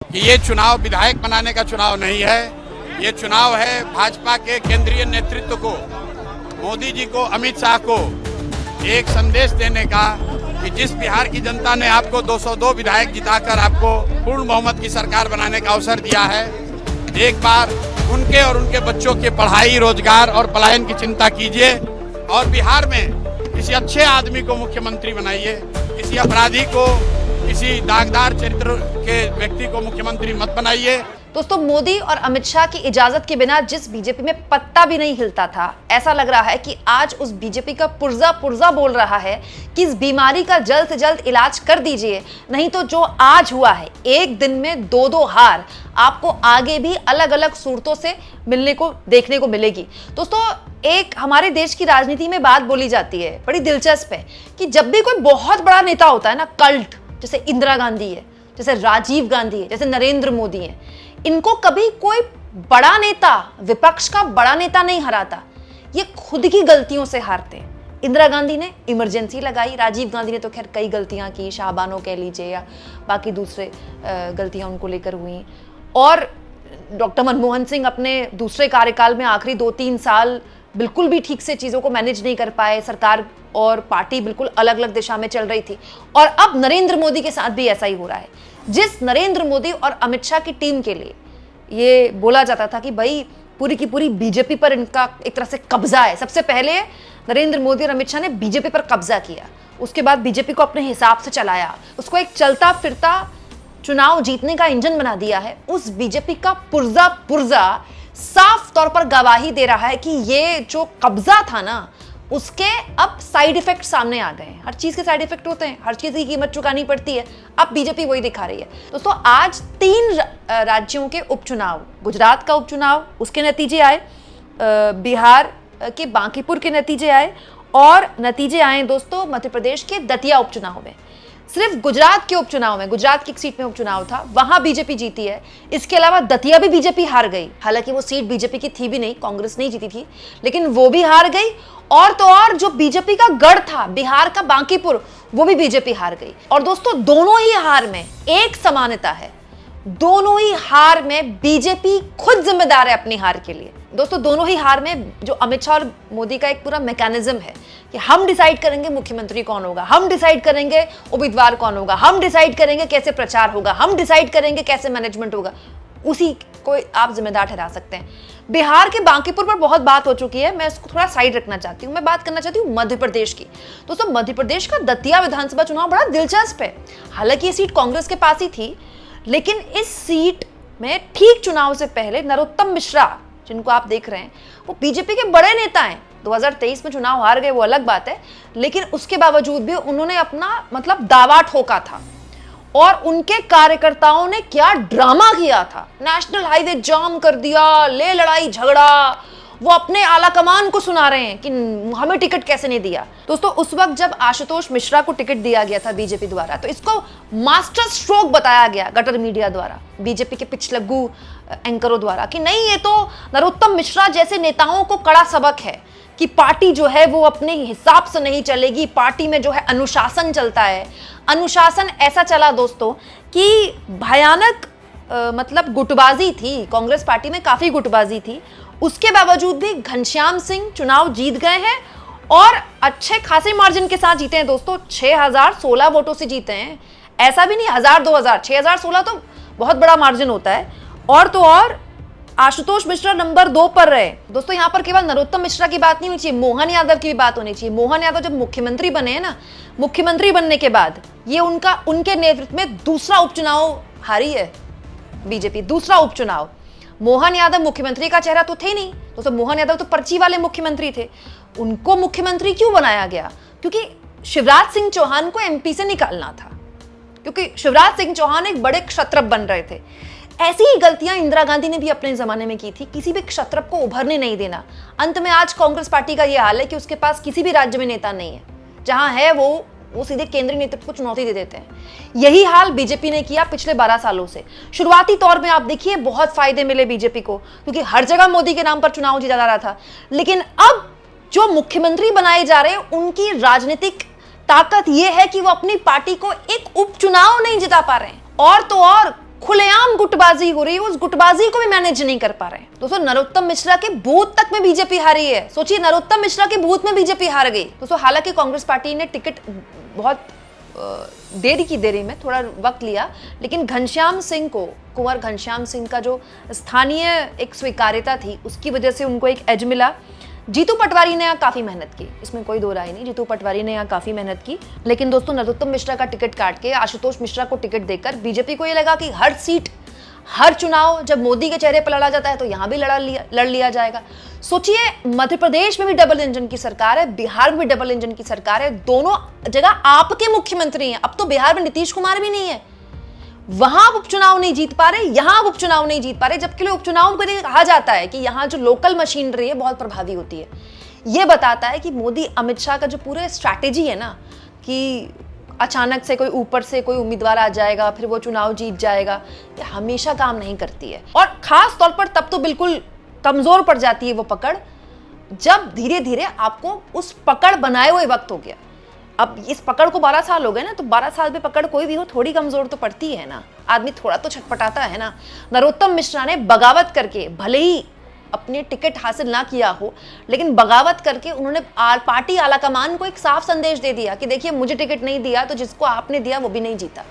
कि ये चुनाव विधायक बनाने का चुनाव नहीं है, ये चुनाव है भाजपा के केंद्रीय नेतृत्व को, मोदी जी को, अमित शाह को एक संदेश देने का कि जिस बिहार की जनता ने आपको 202 विधायक जिताकर आपको पूर्ण बहुमत की सरकार बनाने का अवसर दिया है, एक बार उनके और उनके बच्चों के पढ़ाई, रोजगार और पलायन की चिंता कीजिए और बिहार में किसी अच्छे आदमी को मुख्यमंत्री बनाइए, किसी अपराधी को, किसी दागदार चरित्र के व्यक्ति को मुख्यमंत्री मत बनाइए। दोस्तों, मोदी और अमित शाह की इजाजत के बिना जिस बीजेपी में पत्ता भी नहीं हिलता था, ऐसा लग रहा है कि आज उस बीजेपी का पुर्जा पुर्जा बोल रहा है कि इस बीमारी का जल्द से जल्द इलाज कर दीजिए, नहीं तो जो आज हुआ है, एक दिन में दो हार आपको आगे भी अलग अलग सूरतों से मिलने को, देखने को मिलेगी। दोस्तों, एक हमारे देश की राजनीति में बात बोली जाती है, बड़ी दिलचस्प है, कि जब भी कोई बहुत बड़ा नेता होता है ना, कल्ट, जैसे इंदिरा गांधी है, जैसे राजीव गांधी है, जैसे नरेंद्र मोदी है, इनको कभी कोई बड़ा नेता, विपक्ष का बड़ा नेता नहीं हराता, ये खुद की गलतियों से हारते हैं। इंदिरा गांधी ने इमरजेंसी लगाई, राजीव गांधी ने तो खैर कई गलतियां की, शाहबानो कह लीजिए या बाकी दूसरे गलतियां उनको लेकर हुई, और डॉक्टर मनमोहन सिंह अपने दूसरे कार्यकाल में आखिरी 2-3 साल बिल्कुल भी ठीक से चीज़ों को मैनेज नहीं कर पाए, सरकार और पार्टी बिल्कुल अलग अलग दिशा में चल रही थी। और अब नरेंद्र मोदी के साथ भी ऐसा ही हो रहा है। जिस नरेंद्र मोदी और अमित शाह की टीम के लिए ये बोला जाता था कि भाई पूरी की पूरी बीजेपी पर इनका एक तरह से कब्जा है, सबसे पहले नरेंद्र मोदी और अमित शाह ने बीजेपी पर कब्जा किया, उसके बाद बीजेपी को अपने हिसाब से चलाया, उसको एक चलता फिरता चुनाव जीतने का इंजन बना दिया है। उस बीजेपी का पुर्जा साफ तौर पर गवाही दे रहा है कि ये जो कब्जा था ना, उसके अब साइड इफेक्ट सामने आ गए हैं। हर चीज के साइड इफेक्ट होते हैं, हर चीज की कीमत चुकानी पड़ती है। अब बीजेपी वही दिखा रही है। दोस्तों, आज 3 राज्यों के उपचुनाव, गुजरात का उपचुनाव, उसके नतीजे आए, बिहार के बांकीपुर के नतीजे आए, और नतीजे आए दोस्तों मध्य प्रदेश के दतिया उपचुनाव में। सिर्फ गुजरात के उपचुनाव में, गुजरात की एक सीट में उपचुनाव था, वहां बीजेपी जीती है। इसके अलावा दतिया भी बीजेपी हार गई, हालांकि वो सीट बीजेपी की थी भी नहीं, कांग्रेस नहीं जीती थी, लेकिन वो भी हार गई। और तो और जो बीजेपी का गढ़ था बिहार का बांकीपुर, वो भी बीजेपी हार गई। और दोस्तों, दोनों ही हार में एक समानता है, दोनों ही हार में बीजेपी खुद जिम्मेदार है अपनी हार के लिए। दोस्तों, दोनों ही हार में जो अमित शाह और मोदी का एक पूरा मैकेनिज्म है कि हम डिसाइड करेंगे मुख्यमंत्री कौन होगा, हम डिसाइड करेंगे उम्मीदवार कौन होगा, हम डिसाइड करेंगे कैसे प्रचार होगा, हम डिसाइड करेंगे कैसे मैनेजमेंट होगा, उसी को आप जिम्मेदार ठहरा सकते हैं। बिहार के बांकीपुर पर बहुत बात हो चुकी है, मैं इसको थोड़ा साइड रखना चाहती हूँ। मैं बात करना चाहती हूँ मध्य प्रदेश की। दोस्तों, मध्य प्रदेश का दतिया विधानसभा चुनाव बड़ा दिलचस्प है। हालांकि ये सीट कांग्रेस के पास ही थी, लेकिन इस सीट में ठीक चुनाव से पहले नरोत्तम मिश्रा, जिनको आप देख रहे हैं, वो बीजेपी के बड़े नेता हैं। 2023 में चुनाव हार गए, वो अलग बात है, लेकिन उसके बावजूद भी उन्होंने अपना मतलब दावा ठोका था। और उनके कार्यकर्ताओं ने क्या ड्रामा किया था, नेशनल हाईवे जाम कर दिया, ले लड़ाई झगड़ा, वो अपने आला कमान को सुना रहे हैं कि हमें टिकट कैसे नहीं दिया। दोस्तों, उस वक्त जब आशुतोष मिश्रा को टिकट दिया गया था बीजेपी द्वारा, तो इसको मास्टर स्ट्रोक बताया गया गटर मीडिया द्वारा, बीजेपी के पिछलग्गू एंकरों द्वारा, कि नहीं, ये तो नरोत्तम मिश्रा जैसे नेताओं को कड़ा सबक है कि पार्टी जो है वो अपने हिसाब से नहीं चलेगी, पार्टी में जो है अनुशासन चलता है। अनुशासन ऐसा चला दोस्तों कि भयानक मतलब गुटबाजी थी, कांग्रेस पार्टी में काफी गुटबाजी थी। उसके बावजूद भी घनश्याम सिंह चुनाव जीत गए हैं और अच्छे खासे मार्जिन के साथ जीते हैं। दोस्तों, 6016 वोटों से जीते हैं, ऐसा भी नहीं 1000-2000, 6016 तो बहुत बड़ा मार्जिन होता है। और तो और आशुतोष मिश्रा नंबर 2 पर रहे। दोस्तों, यहाँ पर केवल नरोत्तम मिश्रा की बात नहीं होनी चाहिए, मोहन यादव की भी बात होनी चाहिए। मोहन यादव जब मुख्यमंत्री बने हैं ना, मुख्यमंत्री बनने के बाद ये उनके नेतृत्व में दूसरा उपचुनाव हारी है बीजेपी, दूसरा उपचुनाव। मोहन यादव मुख्यमंत्री का चेहरा तो थे नहीं दोस्तों, मोहन यादव तो पर्ची वाले मुख्यमंत्री थे। उनको मुख्यमंत्री क्यों बनाया गया? क्योंकि शिवराज सिंह चौहान को एमपी से निकालना था, क्योंकि शिवराज सिंह चौहान एक बड़े क्षत्रप बन रहे थे। ऐसी ही गलतियां इंदिरा गांधी ने भी अपने जमाने में की थी, किसी भी क्षत्रप को उभरने नहीं देना। अंत में आज कांग्रेस पार्टी का यह हाल है कि उसके पास किसी भी राज्य में नेता नहीं है, जहां है वो सीधे केंद्रीय नेतृत्व को चुनौती दे देते हैं। यही हाल बीजेपी ने किया पिछले 12 सालों से। शुरुआती तौर में आप देखिए बहुत फायदे मिले बीजेपी को, क्योंकि हर जगह मोदी के नाम पर चुनाव जीता जा रहा था। लेकिन अब जो मुख्यमंत्री बनाए जा रहे हैं, उनकी राजनीतिक ताकत यह है कि वो अपनी पार्टी को एक उपचुनाव नहीं जिता पा रहे हैं, और तो और खुलेआम गुटबाजी हो रही है, उस गुटबाजी को भी मैनेज नहीं कर पा रहे हैं। दोस्तों नरोत्तम मिश्रा के बूथ तक में बीजेपी हारी है। सोचिए, नरोत्तम मिश्रा के बूथ में बीजेपी हार गई। दोस्तों हालांकि कांग्रेस पार्टी ने टिकट बहुत देरी में थोड़ा वक्त लिया, लेकिन घनश्याम सिंह को, कुंवर घनश्याम सिंह का जो स्थानीय एक स्वीकार्यता थी, उसकी वजह से उनको एक एज मिला। जीतू पटवारी ने यहाँ काफी मेहनत की, इसमें कोई दो राय नहीं, जीतू पटवारी ने यहाँ काफी मेहनत की। लेकिन दोस्तों नरोत्तम मिश्रा का टिकट काट के आशुतोष मिश्रा को टिकट देकर बीजेपी को ये लगा कि हर सीट, हर चुनाव जब मोदी के चेहरे पर लड़ा जाता है तो यहाँ भी लड़ लिया जाएगा। सोचिए, मध्य प्रदेश में भी डबल इंजन की सरकार है, बिहार में भी डबल इंजन की सरकार है, दोनों जगह आपके मुख्यमंत्री हैं। अब तो बिहार में नीतीश कुमार भी नहीं है, वहां आप उपचुनाव नहीं जीत पा रहे, यहां आप उपचुनाव नहीं जीत पा रहे, जबकि उपचुनाव के लिए कहा जाता है कि यहां जो लोकल मशीनरी है बहुत प्रभावी होती है। यह बताता है कि मोदी अमित शाह का जो पूरे स्ट्रैटेजी है ना, कि अचानक से कोई ऊपर से कोई उम्मीदवार आ जाएगा फिर वो चुनाव जीत जाएगा, ये हमेशा काम नहीं करती है। और खास तौर पर तब तो बिल्कुल कमजोर पड़ जाती है वो पकड़, जब धीरे धीरे आपको उस पकड़ बनाए हुए वक्त हो गया। अब इस पकड़ को 12 साल हो गए ना, तो 12 साल पे पकड़ कोई भी हो थोड़ी कमजोर तो पड़ती है ना, आदमी थोड़ा तो छटपटाता है ना। नरोत्तम मिश्रा ने बगावत करके, भले ही अपने टिकट हासिल ना किया हो, लेकिन बगावत करके उन्होंने पार्टी आलाकमान को एक साफ संदेश दे दिया कि देखिए मुझे टिकट नहीं दिया तो जिसको आपने दिया वो भी नहीं जीता।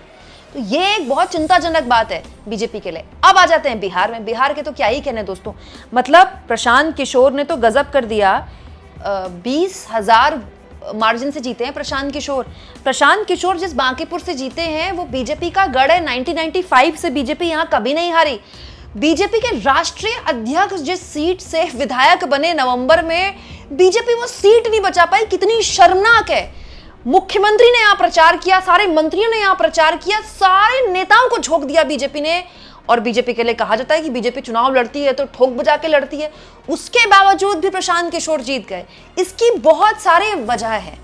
तो ये एक बहुत चिंताजनक बात है बीजेपी के लिए। अब आ जाते हैं बिहार में। बिहार के तो क्या ही कहने दोस्तों, मतलब प्रशांत किशोर ने तो गजब कर दिया। 20,000 मार्जिन से जीते हैं प्रशांत किशोर। प्रशांत किशोर जिस बांकीपुर से जीते हैं वो बीजेपी का गढ़ है। 1995 से बीजेपी यहां कभी नहीं हारी। बीजेपी के राष्ट्रीय अध्यक्ष जिस सीट से विधायक बने नवंबर में, बीजेपी वो सीट नहीं बचा पाई। कितनी शर्मनाक है। मुख्यमंत्री ने यहां प्रचार किया, सारे मंत्रियों ने यहां प्रचार किया, सारे नेताओं को झोंक दिया बीजेपी ने। और बीजेपी के लिए कहा जाता है कि बीजेपी चुनाव लड़ती है तो ठोक बजा के लड़ती है, उसके बावजूद भी प्रशांत किशोर जीत गए। इसकी बहुत सारे वजह है।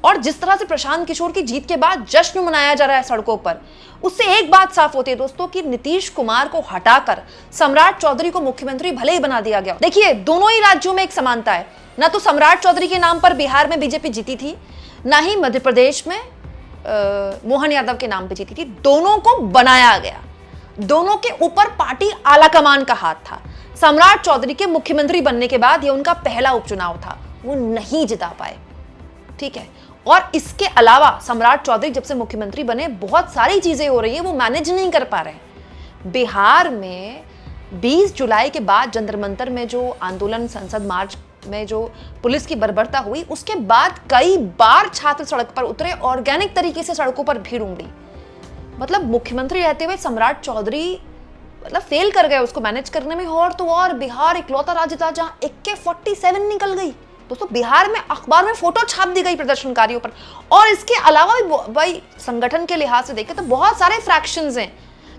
और जिस तरह से प्रशांत किशोर की जीत के बाद जश्न मनाया जा रहा है सड़कों पर, उससे एक बात साफ होती है दोस्तों कि नीतीश कुमार को हटाकर सम्राट चौधरी को मुख्यमंत्री भले ही बना दिया गया। देखिए, दोनों ही राज्यों में एक समानता है, ना तो सम्राट चौधरी के नाम पर बिहार में बीजेपी जीती थी, ना ही मध्य प्रदेश में मोहन यादव के नाम पर जीती थी। दोनों को बनाया गया, दोनों के ऊपर पार्टी आलाकमान का हाथ था। सम्राट चौधरी के मुख्यमंत्री बनने के बाद यह उनका पहला उपचुनाव था, वो नहीं जिता पाए, ठीक है। और इसके अलावा सम्राट चौधरी जब से मुख्यमंत्री बने बहुत सारी चीजें हो रही है, वो मैनेज नहीं कर पा रहे हैं। बिहार में 20 जुलाई के बाद जंतर मंतर में जो आंदोलन, संसद मार्च में जो पुलिस की बर्बरता हुई, उसके बाद कई बार छात्र सड़क पर उतरे, ऑर्गेनिक तरीके से सड़कों पर भीड़ उमड़ी। मतलब मुख्यमंत्री रहते हुए सम्राट चौधरी मतलब फेल कर गए उसको मैनेज करने में। और तो और बिहार इकलौता राज्य था जहां AK-47 निकल गई दोस्तों। बिहार में अखबार में फोटो छाप दी गई प्रदर्शनकारियों पर। और इसके अलावा भी भाई संगठन के लिहाज से देखें तो बहुत सारे फ्रैक्शंस हैं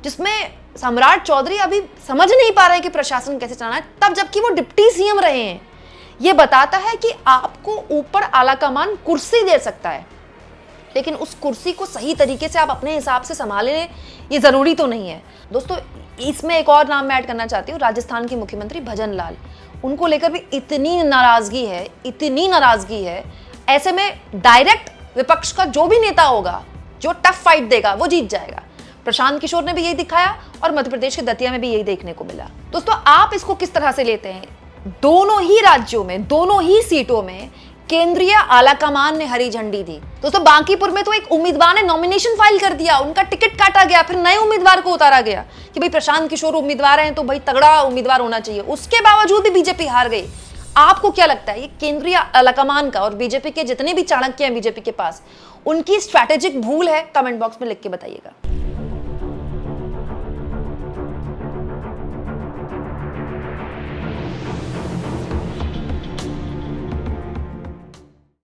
जिसमें सम्राट चौधरी अभी समझ नहीं पा रहे कि प्रशासन कैसे चलाना है, तब जबकि वो डिप्टी CM रहे हैं। ये बताता है कि आपको ऊपर आलाकमान कुर्सी दे सकता है, लेकिन उस कुर्सी को सही तरीके से आप अपने हिसाब से संभालें, ये जरूरी तो नहीं है दोस्तों। इसमें एक और नाम मैं ऐड करना चाहती हूँ, राजस्थान के मुख्यमंत्री भजन लाल। उनको लेकर भी इतनी नाराजगी है। ऐसे में डायरेक्ट विपक्ष का जो भी नेता होगा, जो टफ फाइट देगा, वो जीत जाएगा। प्रशांत किशोर ने भी यही दिखाया और मध्य प्रदेश के दतिया में भी यही देखने को मिला। दोस्तों आप इसको किस तरह से लेते हैं? दोनों ही राज्यों में, दोनों ही सीटों में केंद्रीय आलाकमान ने हरी झंडी दी। दोस्तों बांकीपुर में तो एक उम्मीदवार ने नॉमिनेशन फाइल कर दिया, उनका टिकट काटा गया, फिर नए उम्मीदवार को उतारा गया कि भाई प्रशांत किशोर उम्मीदवार हैं तो भाई तगड़ा उम्मीदवार होना चाहिए। उसके बावजूद भी बीजेपी हार गई। आपको क्या लगता है, ये केंद्रीय आलाकमान का और बीजेपी के जितने भी चाणक्य हैं बीजेपी के पास, उनकी स्ट्रैटेजिक भूल है? कमेंट बॉक्स में लिख के बताइएगा।